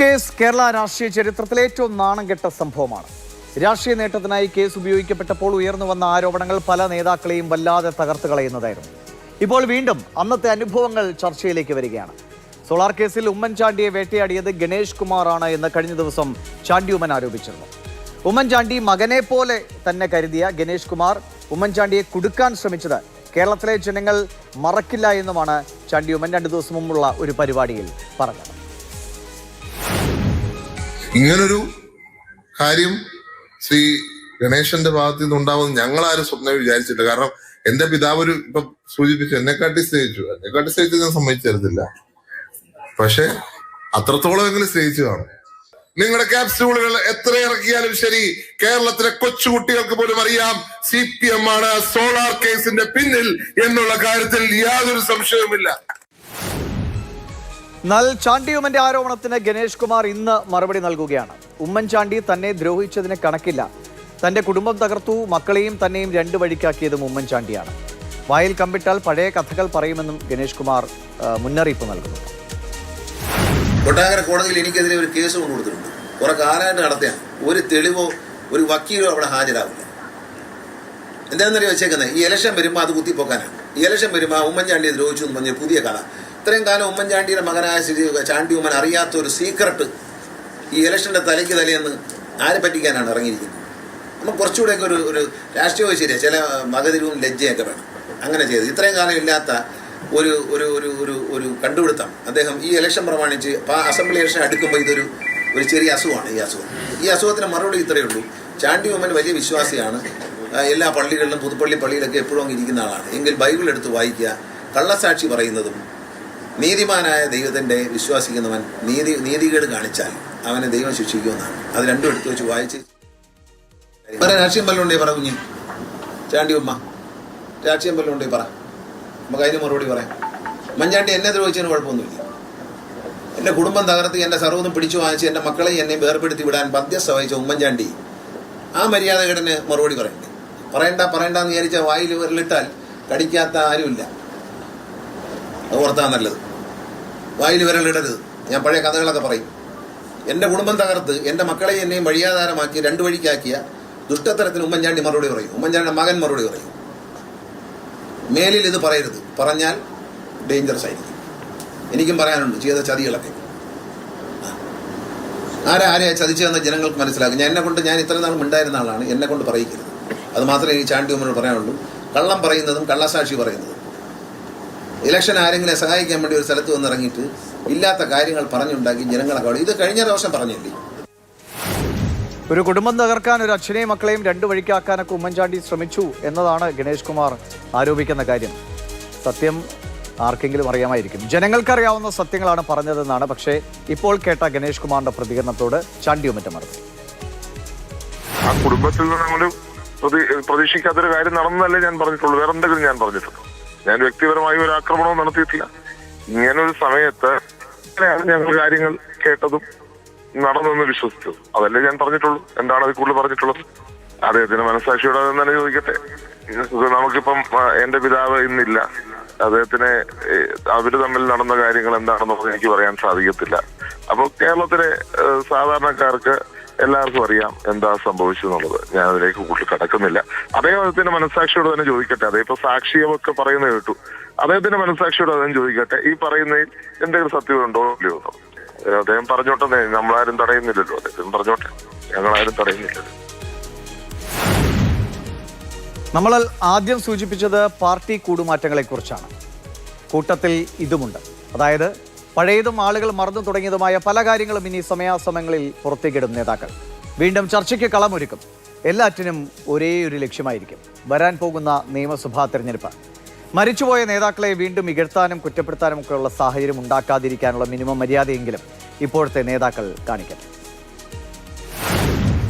Case Kerala രാഷ്ട്രീയ ചരിത്രത്തിലെ ഏറ്റവും നാണം കെട്ട സംഭവമാണ്. രാഷ്ട്രീയ നേട്ടത്തിനായി കേസ് ഉപയോഗിക്കപ്പെട്ടപ്പോൾ ഉയർന്നു വന്ന ആരോപണങ്ങൾ പല നേതാക്കളെയും വല്ലാതെ തകർത്ത് കളയുന്നതായിരുന്നു. ഇപ്പോൾ വീണ്ടും അന്നത്തെ അനുഭവങ്ങൾ ചർച്ചയിലേക്ക് വരികയാണ്. സോളാർ കേസിൽ ഉമ്മൻചാണ്ടിയെ വേട്ടയാടിയത് ഗണേഷ് കുമാറാണ് എന്ന് കഴിഞ്ഞ ദിവസം ചാണ്ടി ഉമ്മൻ ആരോപിച്ചിരുന്നു. ഉമ്മൻചാണ്ടി മകനെ പോലെ തന്നെ കരുതിയ ഗണേഷ് കുമാർ ഉമ്മൻചാണ്ടിയെ കുടുക്കാൻ ശ്രമിച്ചത് കേരളത്തിലെ ജനങ്ങൾ മറക്കില്ല എന്നുമാണ് ചാണ്ടി ഉമ്മൻ 2 ദിവസം മുമ്പുള്ള ഒരു പരിപാടിയിൽ പറഞ്ഞത്. ഇങ്ങനൊരു കാര്യം ശ്രീ ഗണേശന്റെ ഭാഗത്തു നിന്നുണ്ടാവുമെന്ന് ഞങ്ങളാരും സ്വപ്നം വിചാരിച്ചില്ല. കാരണം എന്റെ പിതാവ് ഇപ്പൊ സൂചിപ്പിച്ചു, എന്നെക്കാട്ടി സ്നേഹിച്ചു ഞാൻ സമ്മതിച്ചു തരത്തില്ല. പക്ഷെ അത്രത്തോളം എങ്കിലും സ്നേഹിച്ചു കാണും. നിങ്ങളുടെ ക്യാപ്സ്യൂളുകൾ എത്ര ഇറക്കിയാലും ശരി, കേരളത്തിലെ കൊച്ചുകുട്ടികൾക്ക് പോലും അറിയാം CPM ആണ് സോളാർ കേസിന്റെ പിന്നിൽ എന്നുള്ള കാര്യത്തിൽ യാതൊരു സംശയവുമില്ല. എന്നാൽ ചാണ്ടി ഉമ്മന്റെ ആരോപണത്തിന് ഗണേഷ് കുമാർ ഇന്ന് മറുപടി നൽകുകയാണ്. ഉമ്മൻചാണ്ടി തന്നെ ദ്രോഹിച്ചതിന് കണക്കില്ല. തന്റെ കുടുംബം തകർത്തു, മക്കളെയും തന്നെയും 2 വഴിക്കാക്കിയതും ഉമ്മൻചാണ്ടിയാണ്. വായിൽ കമ്പിട്ടാൽ പഴയ കഥകൾ പറയുമെന്നും ഗണേഷ് കുമാർ മുന്നറിയിപ്പ് നൽകുന്നു. കൊട്ടാരക്കര കോടതിയിൽ എനിക്കെതിരെ ഒരു കേസ് കൊണ്ടുകൊടുത്തിട്ടുണ്ട്. കുറെ കാലമായിട്ട് നടത്തിയ ഒരു തെളിവോ ഒരു വക്കീലോ അവിടെ ഹാജരാവില്ല. എന്താണെന്നറിയോ വെച്ചേക്കുന്നത്? ഈ ഇലക്ഷൻ വരുമ്പോൾ അത് കുത്തിപ്പോക്കാനാണ്. ഈ ഇലക്ഷൻ വരുമ്പോൾ ഉമ്മൻചാണ്ടിയെ ദ്രോഹിച്ചു എന്ന് പറഞ്ഞ പുതിയ കഥ. ഇത്രയും കാലം ഉമ്മൻചാണ്ടിയുടെ മകനായ ശ്രീ ചാണ്ടി ഉമ്മൻ അറിയാത്ത ഒരു സീക്രട്ട് ഈ ഇലക്ഷന്റെ തലേന്ന് ആരെ പറ്റിക്കാനാണ് ഇറങ്ങിയിരിക്കുന്നത്. നമുക്ക് കുറച്ചുകൂടെയൊക്കെ ഒരു രാഷ്ട്രീയവും ശരിയാണ്, ചില മകതിരവും ലജ്ജയൊക്കെ വേണം. അങ്ങനെ ചെയ്ത് ഇത്രയും കാലം ഇല്ലാത്ത ഒരു ഒരു ഒരു ഒരു ഒരു കണ്ടുപിടുത്തം അദ്ദേഹം ഈ ഇലക്ഷൻ പ്രമാണിച്ച് അസംബ്ലി ഇലക്ഷൻ അടുക്കുമ്പോൾ ഇതൊരു ചെറിയ അസുഖമാണ്. ഈ അസുഖത്തിന് മറുപടി ഇത്രയേ ഉള്ളൂ. ചാണ്ടി ഉമ്മൻ വലിയ വിശ്വാസിയാണ്. എല്ലാ പള്ളികളിലും പുതുപ്പള്ളി പള്ളിയിലൊക്കെ എപ്പോഴും അങ്ങ് ഇരിക്കുന്ന ആളാണ്. എങ്കിൽ ബൈബിൾ എടുത്ത് വായിക്കുക. കള്ളസാക്ഷി പറയുന്നതും നീതിമാനായ ദൈവത്തിന്റെ വിശ്വാസിക്കുന്നവൻ നീതികേട് കാണിച്ചാൽ അവനെ ദൈവം ശിക്ഷിക്കുമെന്നാണ്. അത് രണ്ടും എടുത്തു വെച്ച് വായിച്ച് രാഷ്ട്രീയം വല്ലതുണ്ടേ പറ കുഞ്ഞ്. ചാണ്ടി ഉമ്മ രാഷ്ട്രീയം വല്ലതുണ്ടേ പറ, നമുക്ക് അതിന് മറുപടി പറയാം. ഉമ്മൻചാണ്ടി എന്നെ ദ്രോഹിച്ചതിന് കുഴപ്പമൊന്നുമില്ല. എൻ്റെ കുടുംബം തകർത്ത് എൻ്റെ സർവ്വതും പിടിച്ചു വാങ്ങിച്ച് എൻ്റെ മക്കളെയും എന്നെയും വേർപെടുത്തി വിടാൻ മധ്യസ്ഥ വഹിച്ച ഉമ്മൻചാണ്ടി ആ മര്യാദകേടിന് മറുപടി പറയണ്ടേ? പറയണ്ടെന്ന് വിചാരിച്ച വായിൽ വിരലിട്ടാൽ കടിക്കാത്ത ആരുമില്ല. അത് ഓർത്താ നല്ലത്. വായിൽ വിരലിടരുത്. ഞാൻ പഴയ കഥകളൊക്കെ പറയും. എൻ്റെ കുടുംബം തകർത്ത് എൻ്റെ മക്കളെയും എന്നെയും വഴിയാധാരമാക്കി 2 വഴിക്കാക്കിയ ദുഷ്ടത്തരത്തിന് ഉമ്മൻചാണ്ടി മറുപടി പറയും. ഉമ്മൻചാണ്ടിയുടെ മകൻ മറുപടി പറയും. മേലിൽ ഇത് പറയരുത്. പറഞ്ഞാൽ ഡേഞ്ചറസ് ആയിരിക്കും. എനിക്കും പറയാനുണ്ട് ചെയ്ത ചതികളൊക്കെ. ആരെയാ ചതിച്ചതെന്ന് ജനങ്ങൾക്ക് മനസ്സിലാക്കും. ഞാൻ ഇത്ര നാളും ഉണ്ടായിരുന്ന ആളാണ്. എന്നെ കൊണ്ട് പറയിക്കരുത്. അത് മാത്രമേ എനിക്ക് ചാണ്ടി ഉമ്മനോട് പറയാനുള്ളൂ. കള്ളം പറയുന്നതും കള്ളസാക്ഷി പറയുന്നതും, ഇലക്ഷൻ ആരെങ്കിലും സഹായിക്കാൻ വേണ്ടി ഒരു സ്ഥലത്ത് വന്നിറങ്ങിയിട്ട് ഇല്ലാത്ത കാര്യങ്ങൾ പറഞ്ഞുണ്ടാക്കി ജനങ്ങളെ ഇത് കഴിഞ്ഞ ദിവസം പറഞ്ഞില്ലേ. ഒരു കുടുംബം തകർക്കാൻ ഒരു അച്ഛനെയും മക്കളെയും 2 വഴിക്കാക്കാനൊക്കെ ഉമ്മൻചാണ്ടി ശ്രമിച്ചു എന്നതാണ് ഗണേഷ് കുമാർ ആരോപിക്കുന്ന കാര്യം. സത്യം ആർക്കെങ്കിലും അറിയാമായിരിക്കും. ജനങ്ങൾക്കറിയാവുന്ന സത്യങ്ങളാണ് പറഞ്ഞതെന്നാണ് പക്ഷേ ഇപ്പോൾ കേട്ട ഗണേഷ് കുമാറിന്റെ പ്രതികരണത്തോട് ചാണ്ടി ഉമ്മന്റെ മറുപടി. ആ കുടുംബത്തിൽ നമ്മൾ പ്രതീക്ഷിക്കാത്തൊരു കാര്യം നടന്നതല്ലേ ഞാൻ പറഞ്ഞിട്ടുള്ളൂ. വേറെ എന്തെങ്കിലും ഞാൻ പറഞ്ഞിട്ടുള്ളൂ? ഞാൻ വ്യക്തിപരമായി ഒരു ആക്രമണവും നടത്തിയിട്ടില്ല. ഇങ്ങനൊരു സമയത്ത് ഞങ്ങൾ കാര്യങ്ങൾ കേട്ടതും നടന്നെന്ന് വിശ്വസിച്ചത് അതല്ലേ ഞാൻ പറഞ്ഞിട്ടുള്ളൂ. എന്താണ് അതിൽ കൂടുതൽ പറഞ്ഞിട്ടുള്ളത്? അദ്ദേഹത്തിന് മനസ്സാക്ഷിയോടെ തന്നെ ചോദിക്കട്ടെ. നമുക്കിപ്പം എന്റെ പിതാവ് ഇന്നില്ല. അദ്ദേഹത്തിന് അവര് തമ്മിൽ നടന്ന കാര്യങ്ങൾ എന്താണെന്നൊക്കെ എനിക്ക് പറയാൻ സാധിക്കത്തില്ല. അപ്പോൾ കേരളത്തിലെ സാധാരണക്കാർക്ക് എല്ലാവർക്കും അറിയാം എന്താ സംഭവിച്ചെന്നുള്ളത്. ഞാൻ അതിലേക്ക് കൂടുതൽ കടക്കുന്നില്ല. അദ്ദേഹത്തിന്റെ മനസ്സാക്ഷിയോട് തന്നെ ചോദിക്കട്ടെ. അതേപ്പോ സാക്ഷിയമൊക്കെ പറയുന്നത് കേട്ടു. അദ്ദേഹത്തിന്റെ മനസ്സാക്ഷിയോട് അദ്ദേഹം ചോദിക്കട്ടെ, ഈ പറയുന്നതിൽ എന്തെങ്കിലും സത്യമുണ്ടോ ഇല്ലയോ? അദ്ദേഹം പറഞ്ഞോട്ടെ. നമ്മളാരും തടയുന്നില്ലല്ലോ. അദ്ദേഹം പറഞ്ഞോട്ടെ, ഞങ്ങളാരും തടയുന്നില്ലല്ലോ. നമ്മൾ ആദ്യം സൂചിപ്പിച്ചത് പാർട്ടി കൂടുമാറ്റങ്ങളെ കുറിച്ചാണ്. കൂട്ടത്തിൽ ഇതുമുണ്ട്. അതായത് പഴയതും ആളുകൾ മറന്നു തുടങ്ങിയതുമായ പല കാര്യങ്ങളും ഇനി സമയാസമയങ്ങളിൽ പുറത്തേക്കിടും നേതാക്കൾ. വീണ്ടും ചർച്ചയ്ക്ക് കളമൊരുക്കും. എല്ലാറ്റിനും ഒരേ ഒരു ലക്ഷ്യമായിരിക്കും: വരാൻ പോകുന്ന നിയമസഭാ തെരഞ്ഞെടുപ്പ്. മരിച്ചുപോയ നേതാക്കളെ വീണ്ടും ഇകഴ്ത്താനും കുറ്റപ്പെടുത്താനും ഒക്കെയുള്ള സാഹചര്യം ഉണ്ടാക്കാതിരിക്കാനുള്ള മിനിമം മര്യാദയെങ്കിലും ഇപ്പോഴത്തെ നേതാക്കൾ കാണിക്കട്ടെ.